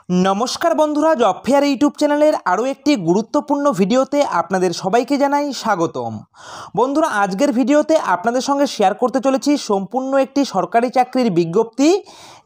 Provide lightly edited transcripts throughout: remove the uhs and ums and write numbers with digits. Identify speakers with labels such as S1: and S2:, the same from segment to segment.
S1: नमस्कार बंधुरा जब फेयर यूट्यूब चैनल आरो एक गुरुत्वपूर्ण भिडियोते आपनादेर सबाइके जानाई स्वागतम। बंधुरा आजकेर भिडियोते आपनादेर संगे शेयर करते चलेछि सम्पूर्ण एकटी सरकारी चाकरिर विज्ञप्ति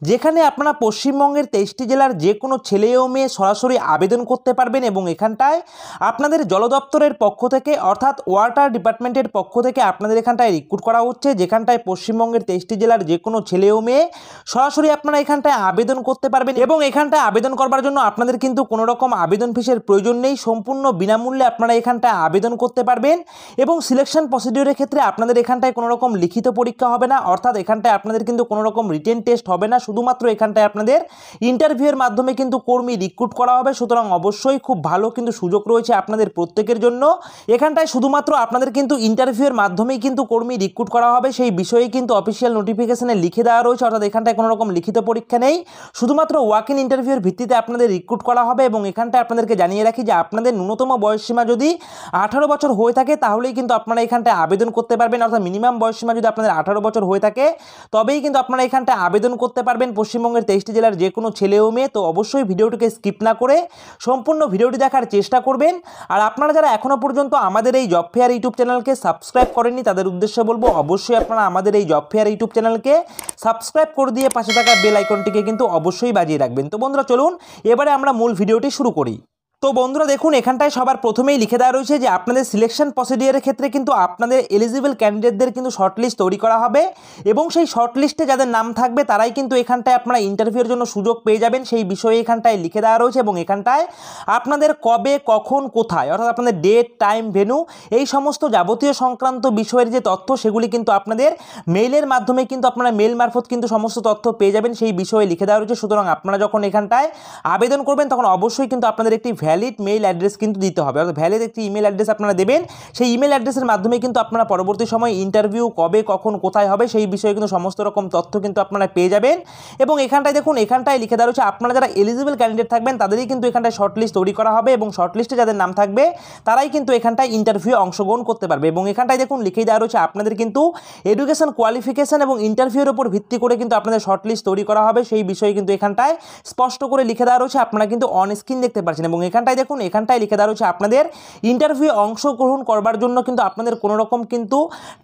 S1: जेखाने आपनारा पश्चिमबंगेर 23टी जेलार जे कोनो छेले ओ मेये सरासरि आवेदन करते पारबेन एबं एखानटाय आपनादेर जल दप्तरेर पक्ष थेके अर्थात वाटार डिपार्टमेंटेर पक्ष थेके आपनादेर एखानटाय रिक्रुट करा हच्छे जेखानटाय पश्चिमबंगेर 23टी जेलार जे कोनो छेले ओ मेये सरासरि आपनारा एखानटाय आवेदन करते पारबेन एबं एखानटाय आवेदन करबार जन्य आपनादेर किन्तु कोनो रकम आवेदन फीसेर प्रयोजन नेই सम्पूर्ण बिनामूल्ये आपनारा एखानटाय आवेदन करते पारबेन एबं सिलेक्शन प्रसिडिउरेर क्षेत्रे आपनादेर एखानटाय कोनो रकम लिखित परीक्षा होबे ना अर्थात एखानटाय आपनादेर किन्तु कोनो रकम रिटेन टेस्ट होबे ना शुधुमात्र एखानटाय आपनादेर इंटरभिउर माध्यमे किन्तु कर्मी रिक्रुट करा होबे। सुतरां अवश्यई खूब भालो किन्तु सुयोग रयेछे आपनादेर प्रत्येकेर जन्य एखानटाय शुधुमात्र आपनादेर किन्तु इंटरभिउर माध्यमेই किन्तु कर्मी रिक्रुट करा होबे सेई विषये किन्तु अफिशियल नोटिफिकेशने लिखे देওয়া রয়েছে অর্থাৎ এখানটায় কোনো রকম লিখিত পরীক্ষা নেই শুধুমাত্র ওয়াক ইন ইন্টারভিউর ভিত্তিতে আপনাদের রিক্রুট করা হবে এবং এখানটায় আপনাদেরকে জানিয়ে রাখি যে আপনাদের ন্যূনতম বয়সসীমা যদি 18 বছর হয়ে থাকে তাহলেই কিন্তু আপনারা এখানটায় আবেদন করতে পারবেন অর্থাৎ মিনিমাম বয়সসীমা যদি আপনাদের 18 বছর হয়ে থাকে তবেই কিন্তু আপনারা এখানটায় আবেদন করতে পারবেন পশ্চিমবঙ্গের 23টি জেলার যে কোনো ছেলে ও মেয়ে। তো অবশ্যই ভিডিওটিকে স্কিপ না করে সম্পূর্ণ ভিডিওটি দেখার চেষ্টা করবেন। আর আপনারা যারা এখনো পর্যন্ত আমাদের এই জব ফেয়ার ইউটিউব চ্যানেলকে সাবস্ক্রাইব করেননি তাদের উদ্দেশ্যে বলবো অবশ্যই আপনারা আমাদের এই জব ফেয়ার ইউটিউব চ্যানেলকে সাবস্ক্রাইব করে দিয়ে পাশে থাকা বেল আইকনটিকে কিন্তু অবশ্যই বাজিয়ে রাখবেন। তো বন্ধুরা চলুন এবারে আমরা মূল ভিডিওটি শুরু করি। তো বন্ধুরা দেখুন এখানটায় সবার প্রথমেই লিখে দেওয়া রয়েছে যে আপনাদের সিলেকশন প্রসিডিউরের ক্ষেত্রে কিন্তু আপনাদের এলিজিবল ক্যান্ডিডেটদের কিন্তু শর্টলিস্ট তৈরি করা হবে এবং সেই শর্টলিস্টে যাদের নাম থাকবে তারাই কিন্তু এখানটায় আপনারা ইন্টারভিউর জন্য সুযোগ পেয়ে যাবেন সেই বিষয়ে এখানটায় লিখে দেওয়া রয়েছে এবং এখানটায় আপনাদের কবে কখন কোথায় অর্থাৎ আপনাদের ডেট টাইম ভেন্যু এই সমস্ত যাবতীয় সংক্রান্ত বিষয়ের যে তথ্য সেগুলি কিন্তু আপনাদের মেইলের মাধ্যমে কিন্তু আপনারা মেইল মারফত কিন্তু সমস্ত তথ্য পেয়ে যাবেন সেই বিষয়ে লিখে দেওয়া রয়েছে। সুতরাং আপনারা যখন এখানটায় আবেদন করবেন তখন অবশ্যই কিন্তু আপনাদের একটি ভ্যালিড মেইল অ্যাড্রেস কিন্তু দিতে হবে অর্থাৎ ভ্যালিড একটি ইমেল অ্যাড্রেস আপনারা দেবেন সেই ইমেল অ্যাড্রেসের মাধ্যমে কিন্তু আপনারা পরবর্তী সময় ইন্টারভিউ কবে কখন কোথায় হবে সেই বিষয়ে কিন্তু সমস্ত রকম তথ্য কিন্তু আপনারা পেয়ে যাবেন। এবং এখানটায় দেখুন এখানটায় লিখে দেওয়া রয়েছে আপনারা যারা এলিজিবল ক্যান্ডিডেট থাকবেন তাদেরই কিন্তু এখানটায় শর্টলিস্ট তৈরি করা হবে এবং শর্টলিস্টে যাদের নাম থাকবে তারাই কিন্তু এখানটায় ইন্টারভিউ অংশগ্রহণ করতে পারবে। এবং এখানটায় দেখুন লিখেই দেওয়া রয়েছে আপনাদের কিন্তু এডুকেশন কোয়ালিফিকেশন এবং ইন্টারভিউর উপর ভিত্তি করে কিন্তু আপনাদের শর্টলিস্ট তৈরি করা হবে সেই বিষয়ে কিন্তু এখানটায় স্পষ্ট করে লিখে দেওয়া রয়েছে আপনারা কিন্তু অন স্ক্রিন দেখতে পাচ্ছেন। এবং এখানটায় দেখুন এখানটায় লিখে দেওয়া রয়েছে আপনাদের ইন্টারভিউ অংশগ্রহণ করবার জন্য কিন্তু আপনাদের কোনো রকম কিন্তু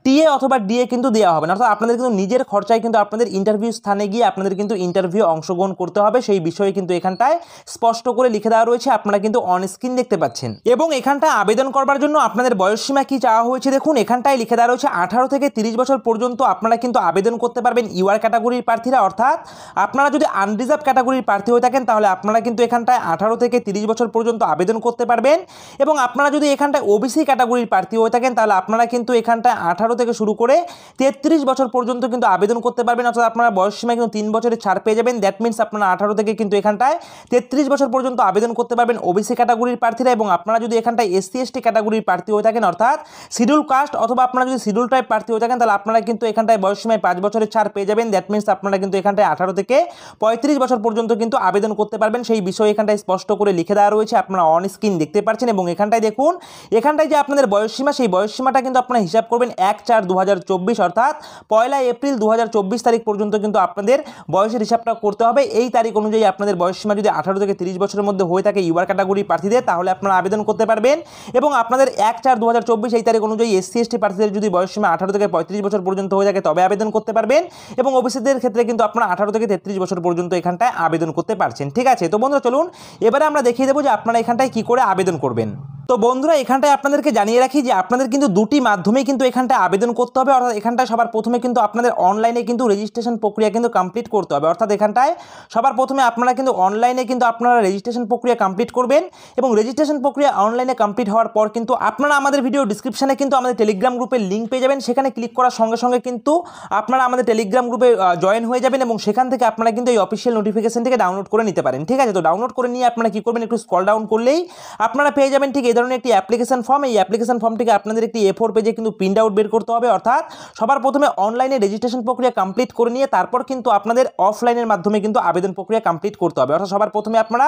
S1: টিএ অথবা ডিএ কিন্তু দেওয়া হবে না অর্থাৎ আপনাদের কিন্তু নিজের খরচায় কিন্তু আপনাদের ইন্টারভিউ স্থানে গিয়ে আপনাদের কিন্তু ইন্টারভিউ অংশগ্রহণ করতে হবে সেই বিষয়ে কিন্তু এখানটায় স্পষ্ট করে লিখে দেওয়া রয়েছে আপনারা কিন্তু অন স্ক্রিন দেখতে পাচ্ছেন। এবং এখানটায় আবেদন করবার জন্য আপনাদের বয়সসীমা কি চাওয়া হয়েছে দেখুন এখানটায় লিখে দেওয়া রয়েছে 18 থেকে 30 বছর পর্যন্ত আপনারা কিন্তু আবেদন করতে পারবেন ইউআর ক্যাটাগরির প্রার্থীরা অর্থাৎ আপনারা যদি আনরিজার্ভ ক্যাটাগরির প্রার্থী হয়ে থাকেন তাহলে আপনারা কিন্তু এখানটায় 18 থেকে 30 বছর পর্যন্ত আবেদন করতে পারবেন এবং আপনারা যদি এখানটায় ওবিসি ক্যাটাগরির প্রার্থী হয়ে থাকেন তাহলে আপনারা কিন্তু এখানটায় 18 থেকে শুরু করে 33 বছর পর্যন্ত কিন্তু আবেদন করতে পারবেন অর্থাৎ আপনারা বয়সসীমায় কিন্তু 3 বছরের ছাড় পেয়ে যাবেন। দ্যাট মিনস আপনারা 18 থেকে কিন্তু এখানটায় 33 বছর পর্যন্ত আবেদন করতে পারবেন ওবিসি ক্যাটাগরির প্রার্থীরা এবং আপনারা যদি এখানটায় এসসি এসটি ক্যাটাগরির প্রার্থী হয়ে থাকেন অর্থাৎ শিডিউল কাস্ট অথবা আপনারা যদি শিডিউল ট্রাইব প্রার্থী হয়ে থাকেন তাহলে আপনারা কিন্তু এখানটায় বয়সসীমায় 5 বছরের ছাড় পেয়ে যাবেন। দ্যাট মিনস আপনারা কিন্তু এখানটায় 18 থেকে 35 বছর পর্যন্ত কিন্তু আবেদন করতে পারবেন সেই বিষয়ে এখানটায় স্পষ্ট করে লিখে দেওয়া রয়েছে আপনারা অন স্ক্রিন দেখতে পাচ্ছেন। এবং এখানটায় দেখুন এখানটায় যে আপনাদের বয়সসীমা সেই বয়সসীমাটা কিন্তু আপনারা হিসাব করবেন 1/4/2024 অর্থাৎ 1 এপ্রিল 2024 তারিখ পর্যন্ত কিন্তু আপনাদের বয়সের হিসাবটা করতে হবে। এই তারিখ অনুযায়ী আপনাদের বয়সসীমা যদি 18 থেকে 30 বছরের মধ্যে হয়ে থাকে ইউআর ক্যাটাগরির প্রার্থীদের তাহলে আপনারা আবেদন করতে পারবেন এবং আপনাদের 1/4/2024 এই তারিখ অনুযায়ী এসসি এসটি প্রার্থীদের যদি বয়সসীমা 18 থেকে 35 বছর পর্যন্ত হয়ে থাকে তবে আবেদন করতে পারবেন এবং ওবিসিদের ক্ষেত্রে কিন্তু আপনারা 18 থেকে 33 বছর পর্যন্ত এখানটায় আবেদন করতে পারছেন। ঠিক আছে, তো বন্ধুরা চলুন এবারে আমরা দেখিয়ে দেবো যে আপনারা এখানটায় কি করে আবেদন করবেন। তো বন্ধুরা এখানটায় আপনাদেরকে জানিয়ে রাখি যে আপনাদের কিন্তু দুটি মাধ্যমে কিন্তু এখানটায় আবেদন করতে হবে অর্থাৎ এখানটায় সবার প্রথমে কিন্তু আপনাদের অনলাইনে কিন্তু রেজিস্ট্রেশন প্রক্রিয়া কিন্তু কমপ্লিট করতে হবে অর্থাৎ এখানটায় সবার প্রথমে আপনারা কিন্তু অনলাইনে কিন্তু আপনারা রেজিস্ট্রেশন প্রক্রিয়া কমপ্লিট করবেন এবং রেজিস্ট্রেশন প্রক্রিয়া অনলাইনে কমপ্লিট হওয়ার পর কিন্তু আপনারা আমাদের ভিডিও ডিসক্রিপশনে কিন্তু আমাদের টেলিগ্রাম গ্রুপের লিঙ্ক পেয়ে যাবেন সেখানে ক্লিক করার সঙ্গে সঙ্গে কিন্তু আপনারা আমাদের টেলিগ্রাম গ্রুপে জয়েন হয়ে যাবেন এবং সেখান থেকে আপনারা কিন্তু এই অফিসিয়াল নোটিফিকেশন থেকে ডাউনলোড করে নিতে পারেন। ঠিক আছে, তো ডাউনলোড করে নিয়ে আপনারা কি করবেন একটু স্ক্রল ডাউন করলেই আপনারা পেয়ে যাবেন ঠিক এই ধরনের একটি অ্যাপ্লিকেশন ফর্ম, এই অ্যাপ্লিকেশন ফর্মটিকে আপনাদের একটি A4 পেজে কিন্তু প্রিন্ট আউট বের করতে হবে। অর্থাৎ সবার প্রথমে অনলাইনে রেজিস্ট্রেশন প্রক্রিয়া কমপ্লিট করে নিয়ে তারপর কিন্তু আপনাদের অফলাইনের মাধ্যমে কিন্তু আবেদন প্রক্রিয়া কমপ্লিট করতে হবে। অর্থাৎ সবার প্রথমে আপনারা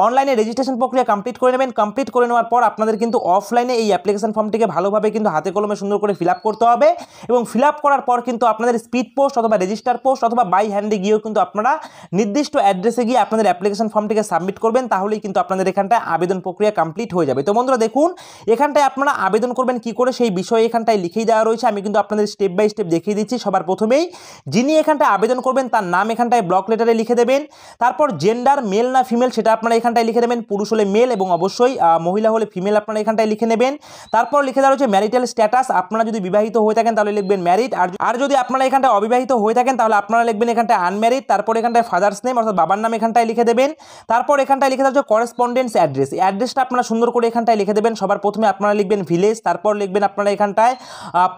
S1: অনলাইনে রেজিস্ট্রেশন প্রক্রিয়া কমপ্লিট করে নেবেন। কমপ্লিট করে নেওয়ার পর আপনাদের কিন্তু অফলাইনে এই অ্যাপ্লিকেশন ফর্মটিকে ভালোভাবে কিন্তু হাতে কলমে সুন্দর করে ফিল আপ করতে হবে এবং ফিল আপ করার পর কিন্তু আপনাদের স্পিড পোস্ট অথবা রেজিস্টার পোস্ট অথবা বাই হ্যান্ডে গিয়েও কিন্তু আপনারা নির্দিষ্ট অ্যাড্রেসে গিয়ে আপনাদের অ্যাপ্লিকেশন ফর্মটিকে সাবমিট করবেন। তাহলেই কিন্তু আপনাদের এখানটায় আবেদন প্রক্রিয়া কমপ্লিট হয়ে যাবে। তো বন্ধুরা দেখুন, এখানটায় আপনারা আবেদন করবেন কি করে সেই বিষয়ে এখানটায় লিখেই দেওয়া রয়েছে। আমি কিন্তু আপনাদের স্টেপ বাই স্টেপ দেখিয়ে দিচ্ছি। সবার প্রথমেই যিনি এখানটায় আবেদন করবেন তার নাম এখানটায় ব্লক লেটারে লিখে দেবেন। তারপর জেন্ডার মেল না ফিমেল সেটা আপনারা এখানটায় লিখে দেবেন। পুরুষ হলে মেল এবং অবশ্যই মহিলা হলে ফিমেল আপনারা এখানটায় লিখে নেবেন। তারপর লিখে দেওয়া রয়েছে ম্যারিটাল স্ট্যাটাস, আপনারা যদি বিবাহিত হয়ে থাকেন তাহলে লিখবেন ম্যারিড, আর যদি আপনারা এখানটায় অবিবাহিত হয়ে থাকেন তাহলে আপনারা লিখবেন এখানটায় আনম্যারিড। তারপর এখানটায় ফাদার্স নেম অর্থাৎ বাবার নাম এখানটায় লিখে দেবেন। তারপর এখানটায় লিখে দেওয়া হচ্ছে করেসপন্ডেন্স অ্যাড্রেস, এই অ্যাড্রেসটা আপনারা সুন্দর করে এখানটায় লিখে দেবেন। সবার প্রথমে আপনারা লিখবেন ভিলেজ, তারপর লিখবেন আপনারা এখানটায়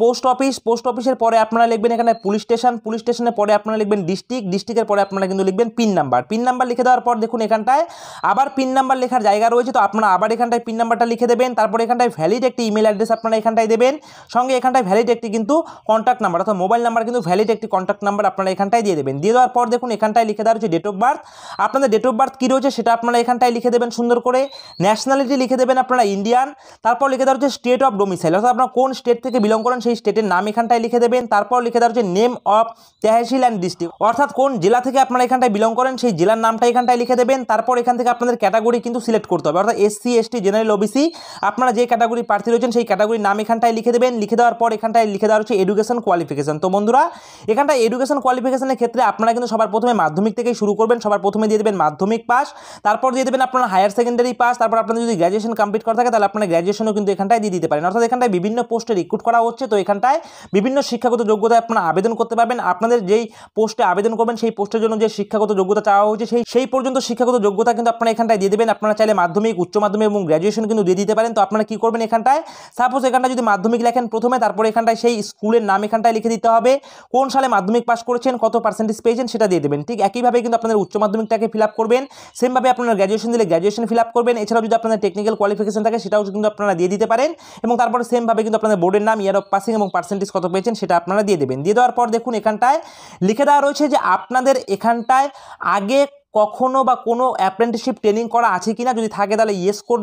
S1: পোস্ট অফিস, পোস্ট অফিসের পরে আপনারা লিখবেন এখানে পুলিশ স্টেশন, পুলিশ স্টেশনের পরে আপনারা লিখবেন ডিস্ট্রিক্ট, ডিস্ট্রিক্টের পরে আপনারা কিন্তু লিখবেন পিন নাম্বার। পিন নাম্বার লিখে দেওয়ার পর দেখুন এখানটায় আবার পিন নাম্বার লেখার জায়গা রয়েছে, তো আপনারা আবার এখানটায় পিন নাম্বারটা লিখে দেবেন। তারপর এখানটায় ভ্যালিড একটি ইমেল অ্যাড্রেস আপনারা এখানটায় দেবেন, সঙ্গে এখানটায় ভ্যালিড একটি কিন্তু কন্ট্যাক্ট নাম্বার অর্থাৎ মোবাইল নাম্বার কিন্তু ভ্যালিড একটি কন্ট্যাক্ট নাম্বার আপনারা এখানটায় দিয়ে দেবেন। দিয়ে দেওয়ার পর দেখুন এখানটায় লিখে দেওয়া রয়েছে ডেট অফ বার্থ, আপনাদের ডেট অফ বার্থ কী রয়েছে সেটা আপনারা এখানটায় লিখে দেবেন সুন্দর করে। ন্যাশনালিটি লিখে দেবেন আপনারা ইন্ডিয়ান। তারপর লিখে দেওয়া হচ্ছে স্টেট অফ ডোমিসাইল অর্থাৎ আপনারা কোন স্টেট থেকে বিলং করেন সেই স্টেটের নাম এখানটায় লিখে দেবেন। তারপর লিখে দেওয়া হচ্ছে name of tehsil and district অর্থাৎ কোন জেলা থেকে আপনারা এখানটায় বিলং করেন সেই জেলার নামটা এখানটায় লিখে দেবেন। তারপর এখান থেকে আপনাদের ক্যাটাগরি কিন্তু সিলেক্ট করতে হবে অর্থাৎ SC ST জেনারেল OBC আপনারা যে ক্যাটাগরির প্রার্থী রয়েছেন সেই ক্যাটাগরির নাম এখানটায় লিখে দেবেন। লিখে দেওয়ার পর এখানটায় লিখে দেওয়া হচ্ছে এডুকেশন কোয়ালিফিকেশন। তো বন্ধুরা এখানটায় এডুকেশন কোয়ালিফিকেশনের ক্ষেত্রে আপনারা কিন্তু সবার প্রথমে মাধ্যমিক থেকেই শুরু করবেন। সবার প্রথমে দিয়ে দেবেন মাধ্যমিক পাস, তারপর দিয়ে দেবেন আপনারা হায়ার সেকেন্ডারি পাস, তারপর আপনাদের যদি গ্র্যাজুয়েশন কমপ্লিট করা থাকে তাহলে আপনারা গ্র্যাজুয়েশনও কিন্তু এখানটায় দিয়ে দিতে পারেন। অর্থাৎ এখানটায় বিভিন্ন পোস্টে রিক্রুট করা হচ্ছে, তো এখানটায় বিভিন্ন শিক্ষাগত যোগ্যতায় আপনারা আবেদন করতে পারবেন। আপনাদের যেই পোস্টে আবেদন করবেন সেই পোস্টের জন্য যে শিক্ষাগত যোগ্যতা চাওয়া হয়েছে সেই পর্যন্ত শিক্ষাগত যোগ্যতা কিন্তু আপনারা এখানটায় দিয়ে দেবেন। আপনারা চাইলে মাধ্যমিক, উচ্চ মাধ্যমিক এবং গ্র্যাজুয়েশন কিন্তু দিয়ে দিতে পারেন। তো আপনারা কি করবেন এখানটায় সাপোজ এখানটায় যদি মাধ্যমিক লেখেন প্রথমে, তারপরে এখানটায় সেই স্কুলের নাম এখানটায় লিখে দিতে হবে, কোন সালে মাধ্যমিক পাস করেছেন, কত পার্সেন্টেজ পেয়েছেন সেটা দিয়ে দেবেন। ঠিক একইভাবে কিন্তু আপনাদের উচ্চ মাধ্যমিকটাকে ফিল আপ করবেন, সেমভাবে আপনারা গ্র্যাজুয়েশন দিলে গ্র্যাজুয়েশন ফিল আপ করবেন। এছাড়াও যদি আপনাদের টেকনিক্যাল কোয়ালিফিকেশন থাকে সেটাও কিন্তু আপনারা দিয়ে দিতে পারেন এবং তারপরে সেমভাবে কিন্তু আপনাদের বোর্ডের নাম, ইয়ার অফ পাসিং এবং পার্সেন্টেজ কত পেয়েছেন সেটা আপনারা দিয়ে দেবেন। দিয়ে দেওয়ার পর দেখুন এখানটায় লিখে দেওয়া রয়েছে যে আপনাদের এখানটায় আগে কখনো বা কোনো অ্যাপ্রেন্টিসশিপ ট্রেনিং করা আছে কিনা, যদি থাকে তাহলে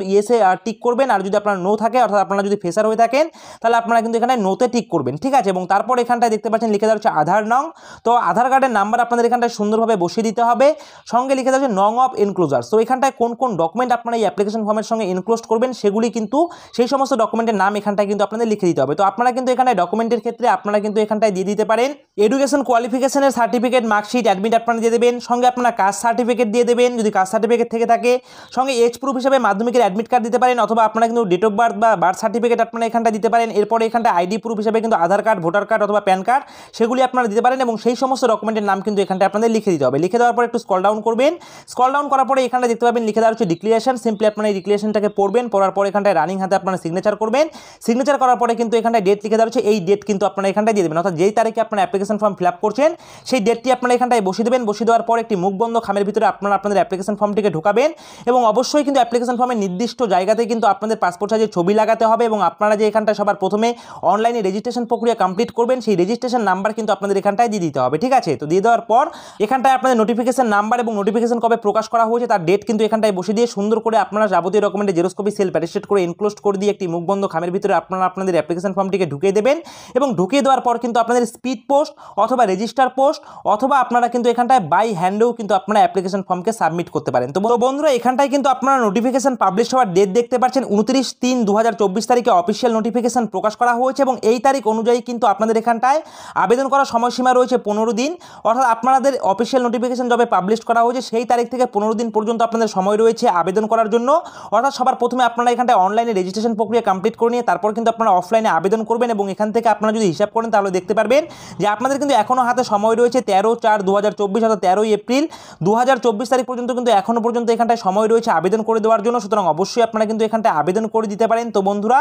S1: ইয়েসে টিক করবেন, আর যদি আপনার নো থাকে অর্থাৎ আপনারা যদি ফ্রেশার হয়ে থাকেন তাহলে আপনারা কিন্তু এখানে নোতে টিক করবেন। ঠিক আছে, এবং তারপর এখানটায় দেখতে পাচ্ছেন লিখে দেওয়া হচ্ছে আধার নং, তো আধার কার্ডের নাম্বার আপনাদের এখানটায় সুন্দরভাবে বসিয়ে দিতে হবে, সঙ্গে লিখে দেওয়া হচ্ছে নং অফ এনক্লোজার। তো এখানটায় কোন কোন ডকুমেন্ট আপনারা এই অ্যাপ্লিকেশন ফর্মের সঙ্গে এনক্লোজ করবেন সেগুলি কিন্তু সেই সমস্ত ডকুমেন্টের নাম এখানটায় কিন্তু আপনাদের লিখে দিতে হবে। তো আপনারা কিন্তু এখানে ডকুমেন্টের ক্ষেত্রে আপনারা কিন্তু এখানটায় দিয়ে দিতে পারেন এডুকেশন কোয়ালিফিকেশনের সার্টিফিকেট, মার্কশিট, অ্যাডমিট আপনারা দিয়ে দেবেন, সঙ্গে আপনারা কাস্ট সার্টিফিকেট দিয়ে দেবেন যদি কাস্ট সার্টিফিকেট থেকে থাকে, সঙ্গে এজ প্রুফ হিসেবে মাধ্যমিকের অ্যাডমিট কার্ড দিতে পারেন, অথবা আপনারা কিন্তু ডেট অফ বার্থ বা বার্থ সার্টিফিকেট আপনারা এখানটা দিতে পারেন। এরপরে এখানটা আইডি প্রুফ হিসেবে কিন্তু আধার কার্ড, ভোটার কার্ড অথবা প্যান কার্ড সেগুলি আপনারা দিতে পারেন এবং সেই সমস্ত ডকুমেন্টের নাম কিন্তু এখানটা আপনাদের লিখে দিতে হবে। লিখে দেওয়ার পর একটু স্ক্রল ডাউন করবেন, স্ক্রল ডাউন করার পরে এখানটা দেখতে পাবেন লিখে দেওয়া হচ্ছে ডিক্লারেশন। সিম্পলি আপনারা এই ডিক্লারেশনটাকে পড়বেন, পড়ার পর এখানটায় রানিং হাতে আপনারা সিগনেচার করবেন। সিগনেচার করার পরে কিন্তু এখানটায় ডেট লিখে দেওয়া হচ্ছে, এই ডেট কিন্তু আপনারা এখানটায় দিয়ে দেবেন, অর্থাৎ যেই তারিখে আপনারা অ্যাপ্লিকেশন ফর্ম ফিল আপ করছেন সেই ডেটটি আপনারা এখানটায় বসিয়ে দেবেন। বসিয়ে দেওয়ার পর একটি মুখ বন্ধ খামের ভিতরে আপনারা আপনাদের অ্যাপ্লিকেশন ফর্মটিকে ঢোকাবেন এবং অবশ্যই কিন্তু অ্যাপ্লিকেশন ফর্মের নির্দিষ্ট জায়গাতে কিন্তু আপনাদের পাসপোর্ট সাইজের ছবি লাগাতে হবে এবং আপনারা যে এখানটায় সবার প্রথমে অনলাইনে রেজিস্ট্রেশন প্রক্রিয়া কমপ্লিট করবেন সেই রেজিস্ট্রেশন নাম্বার কিন্তু আপনাদের এখানটায় দিয়ে দিতে হবে। ঠিক আছে, তো দিয়ে দেওয়ার পর এখানটায় আপনাদের নোটিফিকেশন নাম্বার এবং নোটিফিকেশন কবে প্রকাশ করা হয়েছে তার ডেট কিন্তু এখানটায় বসে দিয়ে সুন্দর করে আপনারা যাবতীয় ডকুমেন্টে জেরক্স কপি সেলফ অ্যাটেস্টেড করে এনক্লোজ করে দিয়ে একটি মুখ বন্ধ খামের ভিতরে আপনারা আপনাদের অ্যাপ্লিকেশন ফর্মটিকে ঢুকিয়ে দেবেন এবং ঢুকিয়ে দেওয়ার পর কিন্তু আপনাদের স্পিড পোস্ট অথবা রেজিস্টার পোস্ট অথবা আপনারা কিন্তু এখানটায় বাই হ্যান্ডেও কিন্তু আপনারা অ্যাপ্লিকেশন ফর্মকে সাবমিট করতে পারেন। তো বন্ধুরা এখানটায় কিন্তু আপনারা নোটিফিকেশন পাবলিশ হওয়ার ডেট দেখতে পাচ্ছেন 29/3/2024 তারিখে অফিসিয়াল নোটিফিকেশন প্রকাশ করা হয়েছে এবং এই তারিখ অনুযায়ী কিন্তু আপনাদের এখানটায় আবেদন করার সময়সীমা রয়েছে 15 দিন, অর্থাৎ আপনাদের অফিসিয়াল নোটিফিকেশন যবে পাবলিশ করা হয়েছে সেই তারিখ থেকে 15 দিন পর্যন্ত আপনাদের সময় রয়েছে আবেদন করার জন্য। অর্থাৎ সবার প্রথমে আপনারা এখানটায় অনলাইনে রেজিস্ট্রেশন প্রক্রিয়া কমপ্লিট করে নিয়ে তারপর কিন্তু আপনারা অফলাইনে আবেদন করবেন এবং এখান থেকে আপনারা যদি হিসাব করেন তাহলে দেখতে পারবেন যে আপনাদের কিন্তু এখনও হাতে সময় রয়েছে 13/4/2024 অর্থাৎ 13 এপ্রিল 2024 তারিখ পর্যন্ত কিন্তু এখনও পর্যন্ত এখানটায় সময় রয়েছে আবেদন করে দেওয়ার জন্য। সুতরাং অবশ্যই আপনারা কিন্তু এখানটায় আবেদন করে দিতে পারেন। তো বন্ধুরা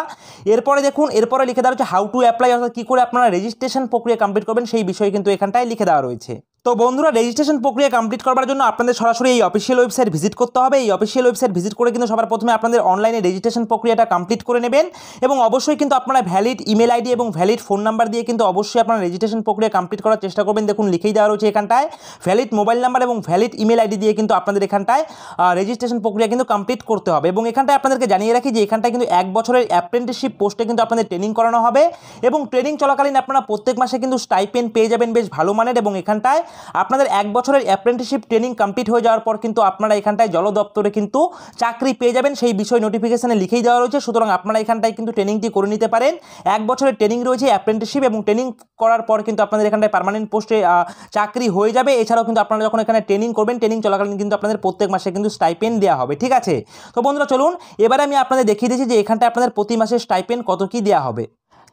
S1: এরপরে দেখুন, এরপরে লিখে দেওয়া হচ্ছে হাউ টু অ্যাপ্লাই, অর্থাৎ কী করে আপনারা রেজিস্ট্রেশন প্রক্রিয়া কমপ্লিট করবেন সেই বিষয়ে কিন্তু এখানটায় লিখে দেওয়া রয়েছে। তো বন্ধুরা রেজিস্ট্রেশন প্রক্রিয়া কমপ্লিট করার জন্য আপনাদের সরাসরি এই অফিসিয়াল ওয়েবসাইট ভিজিট করতে হবে। এই অফিসিয়াল ওয়েবসাইট ভিজিট করে কিন্তু সবার প্রথমে আপনাদের অনলাইনে রেজিস্ট্রেশন প্রক্রিয়াটা কমপ্লিট করে নেবেন এবং অবশ্যই কিন্তু আপনারা ভ্যালিড ইমেল আইডি এবং ভ্যালিড ফোন নাম্বার দিয়ে কিন্তু অবশ্যই আপনারা রেজিস্ট্রেশন প্রক্রিয়া কমপ্লিট করার চেষ্টা করবেন। দেখুন লিখেই দেওয়া রয়েছে এখানটায় ভ্যালিড মোবাইল নাম্বার এবং ভ্যালিড ইমেল আইডি দিয়ে কিন্তু আপনাদের এখানটায় রেজিস্ট্রেশন প্রক্রিয়া কিন্তু কমপ্লিট করতে হবে। এবং এখানটায় আপনাদেরকে জানিয়ে রাখি যে এখানটায় কিন্তু 1 বছরের অ্যাপ্রেন্টিসশিপ পোস্টে কিন্তু আপনাদের ট্রেনিং করানো হবে এবং ট্রেনিং চলাকালীন আপনারা প্রত্যেক মাসে কিন্তু স্টাইপেন্ড পেয়ে যাবেন বেশ ভালো মানের। এবং এখানটায় আপনাদের 1 বছরের অ্যাপ্রেন্টিসশিপ ট্রেনিং কমপ্লিট হয়ে যাওয়ার পর কিন্তু আপনারা এখানটায় জল দপ্তরে কিন্তু চাকরি পেয়ে যাবেন, সেই বিষয় নোটিফিকেশনে লিখেই দেওয়া রয়েছে। সুতরাং আপনারা এখানটায় কিন্তু ট্রেনিংটি করে নিতে পারেন। 1 বছরের ট্রেনিং রয়েছে অ্যাপ্রেন্টিসশিপ এবং ট্রেনিং করার পর কিন্তু আপনাদের এখানটায় পার্মানেন্ট পোস্টে চাকরি হয়ে যাবে। এছাড়াও কিন্তু আপনারা যখন এখানে ট্রেনিং করবেন ট্রেনিং চলাকালীন কিন্তু আপনাদের প্রত্যেক মাসে কিন্তু স্টাইপেন্ড দেওয়া হবে, ঠিক আছে। তো বন্ধুরা চলুন এবারে আমি আপনাদের দেখিয়ে দিচ্ছি যে এখানটায় আপনাদের প্রতি মাসে স্টাইপেন্ড কত কি দেওয়া হবে।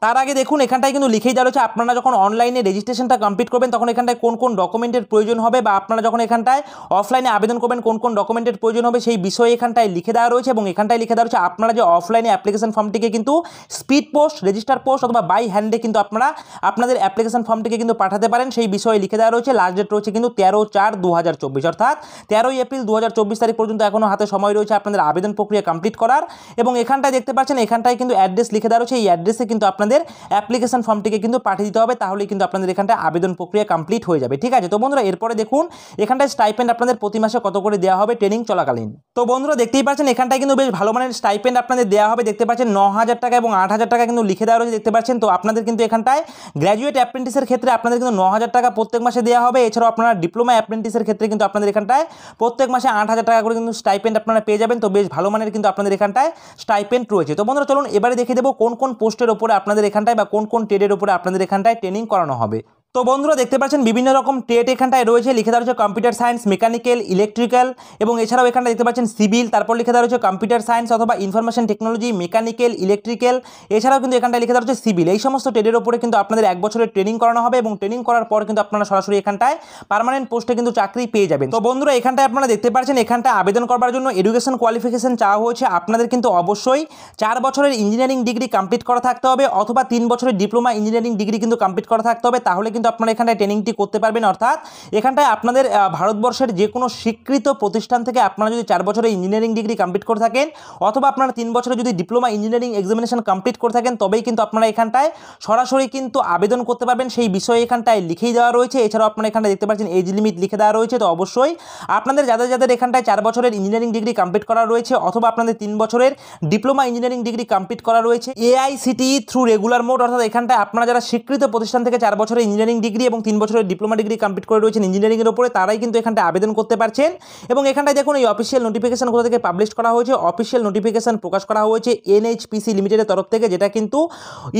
S1: তার আগে দেখুন এখানটায় কিন্তু লিখেই দেওয়া রয়েছে আপনারা যখন অনলাইনে রেজিস্ট্রেশনটা কমপ্লিট করবেন তখন এখানটায় কোন কোন ডকুমেন্টের প্রয়োজন হবে বা আপনারা যখন এখানটায় অফলাইনে আবেদন করবেন কোন কোন ডকুমেন্টের প্রয়োজন হবে সেই বিষয়ে এখানটায় লিখে দেওয়া রয়েছে। এবং এখানটায় লিখে দেওয়া রয়েছে আপনারা যে অফলাইনে অ্যাপ্লিকেশন ফর্মটিকে কিন্তু স্পিড পোস্ট, রেজিস্টার পোস্ট অথবা বাই হ্যান্ডে কিন্তু আপনারা আপনাদের অ্যাপ্লিকেশন ফর্মটিকে কিন্তু পাঠাতে পারেন, সেই বিষয়ে লিখে দেওয়া রয়েছে। লাস্ট ডেট রয়েছে কিন্তু 13/4/2024 অর্থাৎ 13 এপ্রিল 2024 তারিখ পর্যন্ত এখনও হাতে সময় রয়েছে আপনাদের আবেদন প্রক্রিয়া কমপ্লিট করার। এবং এখানটায় দেখতে পাচ্ছেন এখানটায় কিন্তু অ্যাড্রেস লিখে দেওয়া রয়েছে, এই অ্যাড্রেসে কিন্তু আপনাদের অ্যাপ্লিকেশন ফর্মটিকে কিন্তু পাঠিয়ে দিতে হবে, তাহলেই কিন্তু আপনাদের এখানটায় আবেদন প্রক্রিয়া কমপ্লিট হয়ে যাবে, ঠিক আছে। তো বন্ধুরা এরপরে দেখুন এখানটায় স্টাইপেন্ড আপনাদের প্রতি মাসে কত করে দেওয়া হবে ট্রেনিং চলাকালীন। তো বন্ধুরা দেখতেই পাচ্ছেন এখানটায় কিন্তু বেশ ভালো মানের স্টাইপেন্ড আপনাদের দেওয়া হবে, দেখতে পাচ্ছেন 9,000 টাকা এবং 8,000 টাকা কিন্তু লিখে দেওয়া রয়েছে, দেখতে পাচ্ছেন। তো আপনাদের কিন্তু এখানটায় গ্র্যাজুয়েট অ্যাপ্রেন্টিসের ক্ষেত্রে আপনাদের কিন্তু 9,000 টাকা প্রত্যেক মাসে দেওয়া হবে। এছাড়াও আপনারা ডিপ্লোমা অ্যাপ্রেন্টিসের ক্ষেত্রে কিন্তু আপনাদের এখানটায় প্রত্যেক মাসে 8,000 টাকা করে কিন্তু স্টাইপেন্ড আপনারা পেয়ে যাবেন। তো বেশ ভালো মানের কিন্তু আপনাদের এখানটায় স্টাইপেন্ড রয়েছে। তো বন্ধুরা চলুন এবারে দেখিয়ে দেবো কোন কোন পোস্টের ওপরে আপনাদের এখানটায় বা কোন কোন ট্রেডের ওপরে আপনাদের এখানটায় ট্রেনিং করানো হবে। তো বন্ধুরা দেখতে পাচ্ছেন বিভিন্ন রকম ট্রেড এখানটায় রয়েছে, লিখে দেওয়া রয়েছে কম্পিউটার সায়েন্স, মেকানিক্যাল, ইলেকট্রিক্যাল এবং এছাড়াও এখানটা দেখতে পাচ্ছেন সিভিল, তারপর লিখে দেওয়া রয়েছে কম্পিউটার সায়েন্স অথবা ইনফরমেশন টেকনোলজি, মেকানিক্যাল, ইলেকট্রিক্যাল, এছাড়াও কিন্তু এখানটায় লিখে দেওয়া রয়েছে সিভিল। এই সমস্ত ট্রেডের উপরে কিন্তু আপনাদের 1 বছরের ট্রেনিং করানো হবে এবং ট্রেনিং করার পর কিন্তু আপনারা সরাসরি এখানটায় পার্মানেন্ট পোস্টে কিন্তু চাকরি পেয়ে যাবেন। তো বন্ধুরা এখানটায় আপনারা দেখতে পাচ্ছেন এখানটায় আবেদন করার জন্য এডুকেশন কোয়ালিফিকেশন চাওয়া হয়েছে। আপনাদের কিন্তু অবশ্যই 4 বছরের ইঞ্জিনিয়ারিং ডিগ্রি কমপ্লিট করা থাকতে হবে অথবা 3 বছরের ডিপ্লোমা ইঞ্জিনিয়ারিং ডিগ্রি কিন্তু কমপ্লিট করা থাকতে হবে, তাহলে কিন্তু আপনারা এখানটায় ট্রেনিংটি করতে পারবেন। অর্থাৎ এখানটায় আপনাদের ভারতবর্ষের যে কোনো স্বীকৃত প্রতিষ্ঠান থেকে আপনারা যদি 4 বছরের ইঞ্জিনিয়ারিং ডিগ্রি কমপ্লিট করে থাকেন অথবা আপনারা 3 বছরে যদি ডিপ্লোমা ইঞ্জিনিয়ারিং এক্সামিনেশন কমপ্লিট করে থাকেন তবেই কিন্তু আপনারা এখানটায় সরাসরি কিন্তু আবেদন করতে পারবেন, সেই বিষয়ে এখানটায় লিখেই দেওয়া রয়েছে। এছাড়াও আপনারা এখানটায় দেখতে পাচ্ছেন এজ লিমিট লিখে দেওয়া রয়েছে। তো অবশ্যই আপনাদের যাদের যাদের এখানটায় 4 বছরের ইঞ্জিনিয়ারিং ডিগ্রি কমপ্লিট করা রয়েছে অথবা আপনাদের 3 বছরের ডিপ্লোমা ইঞ্জিনিয়ারিং ডিগ্রি কমপ্লিট করা রয়েছে AICTE থ্রু রেগুলার মোড, অর্থাৎ এখানটায় আপনারা যারা স্বীকৃত প্রতিষ্ঠান থেকে 4 বছরের ইঞ্জিনিয়ারিং ডিগ্রি এবং 3 বছরের ডিপ্লোমা ডিগ্রি কমপ্লিট করে রয়েছেন ইঞ্জিনিয়ারিংয়ের উপরে, তারাই কিন্তু এখানটায় আবেদন করতে পারছেন। এবং এখানটায় দেখুন এই অফিসিয়াল নোটিফিকেশন কোথা থেকে পাবলিশ করা হয়েছে, অফিসিয়াল নোটিফিকেশন প্রকাশ করা হয়েছে NHPC লিমিটেডের তরফ থেকে, যেটা কিন্তু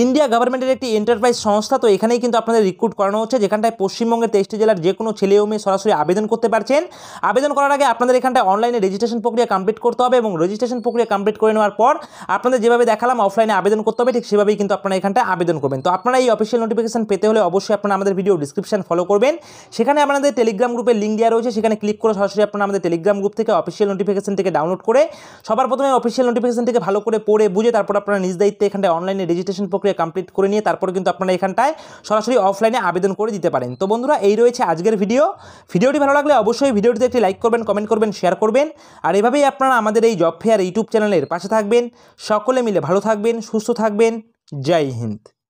S1: ইন্ডিয়া গভর্নমেন্টের একটি এন্টারপ্রাইজ সংস্থা। তো এখানেই কিন্তু আপনাদের রিক্রুট করানো হচ্ছে, যেখানটায় পশ্চিমবঙ্গের 23টি জেলার যে কোনো ছেলে ও মেয়ে সরাসরি আবেদন করতে পারছেন। আবেদন করার আগে আপনাদের এখানটায় অনলাইনে রেজিস্ট্রেশন প্রক্রিয়া কমপ্লিট করতে হবে এবং রেজিস্ট্রেশন প্রক্রিয়া কমপ্লিট করে নেওয়ার পর আপনাদের যেভাবে দেখালাম অফলাইনে আবেদন করতে হবে, ঠিক সেভাবেই কিন্তু আপনারা এখানটায় আবেদন করবেন। তো আপনারা এই অফিসিয়াল নোটিফিকেশন পেতে হলে অবশ্যই আপনারা আমাদের ভিডিও ডিসক্রিপশন ফলো করবেন, সেখানে আপনাদের টেলিগ্রাম গ্রুপের লিঙ্ক দেওয়া রয়েছে, সেখানে ক্লিক করে সরাসরি আপনারা আমাদের টেলিগ্রাম গ্রুপ থেকে অফিসিয়াল নোটিফিকেশন থেকে ডাউনলোড করে সবার প্রথমে অফিসিয়াল নোটিফিকেশন থেকে ভালো করে পড়ে বুঝে তারপর আপনারা নিজ দায়িত্বে এখানটায় অনলাইনে রেজিস্ট্রেশন প্রক্রিয়া কমপ্লিট করে নিয়ে তারপর কিন্তু আপনারা এখানটায় সরাসরি অফলাইনে আবেদন করে দিতে পারেন। তো বন্ধুরা এই রয়েছে আজকের ভিডিওটি ভালো লাগলে অবশ্যই ভিডিওটিতে একটি লাইক করবেন, কমেন্ট করবেন, শেয়ার করবেন। আর এভাবেই আপনারা আমাদের এই জব ফেয়ার ইউটিউব চ্যানেলের পাশে থাকবেন। সকলে মিলে ভালো থাকবেন, সুস্থ থাকবেন। জয় হিন্দ।